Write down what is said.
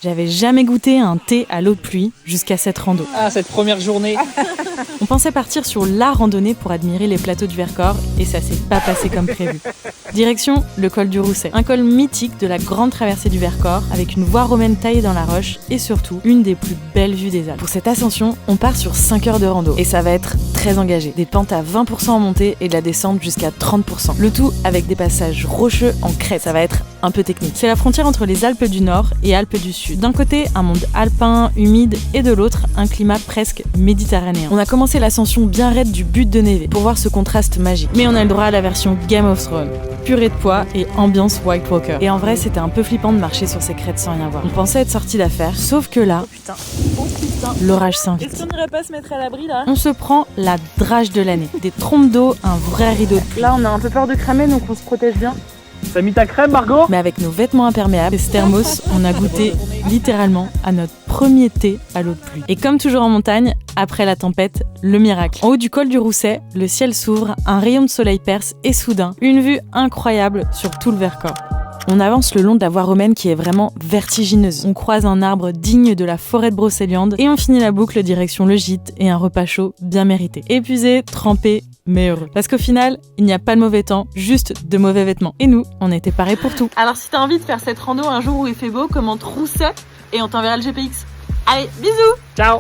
J'avais jamais goûté un thé à l'eau de pluie jusqu'à cette rando. Ah, cette première journée. On pensait partir sur la randonnée pour admirer les plateaux du Vercors et ça s'est pas passé comme prévu. Direction le col du Rousset, un col mythique de la grande traversée du Vercors avec une voie romaine taillée dans la roche et surtout une des plus belles vues des Alpes. Pour cette ascension, on part sur 5 heures de rando et ça va être très engagé. Des pentes à 20% en montée et de la descente jusqu'à 30%. Le tout avec des passages rocheux en crête. Ça va être un peu technique. C'est la frontière entre les Alpes du Nord et Alpes du Sud. D'un côté, un monde alpin, humide, et de l'autre, un climat presque méditerranéen. On a commencé l'ascension bien raide du but de Neve pour voir ce contraste magique. Mais on a le droit à la version Game of Thrones. Purée de poids et ambiance White Walker. Et en vrai, c'était un peu flippant de marcher sur ces crêtes sans rien voir. On pensait être sorti d'affaires, sauf que là, l'orage s'invite. Est-ce qu'on n'irait pas se mettre à l'abri là? On se prend la drage de l'année. Des trompes d'eau, un vrai rideau de pluie. Là, on a un peu peur de cramer, donc on se protège bien. T'as mis ta crème, Margot? Mais avec nos vêtements imperméables et ce thermos, on a goûté littéralement à notre premier thé à l'eau de pluie. Et comme toujours en montagne, après la tempête, le miracle. En haut du col du Rousset, le ciel s'ouvre, un rayon de soleil perce et soudain, une vue incroyable sur tout le Vercors. On avance le long de la voie romaine qui est vraiment vertigineuse. On croise un arbre digne de la forêt de Brocéliande et on finit la boucle direction le gîte et un repas chaud bien mérité. Épuisé, trempé, mais heureux. Parce qu'au final, il n'y a pas de mauvais temps, juste de mauvais vêtements. Et nous, on était parés pour tout. Alors si t'as envie de faire cette rando un jour où il fait beau, commente Rousset et on t'enverra le GPX. Allez, bisous! Ciao!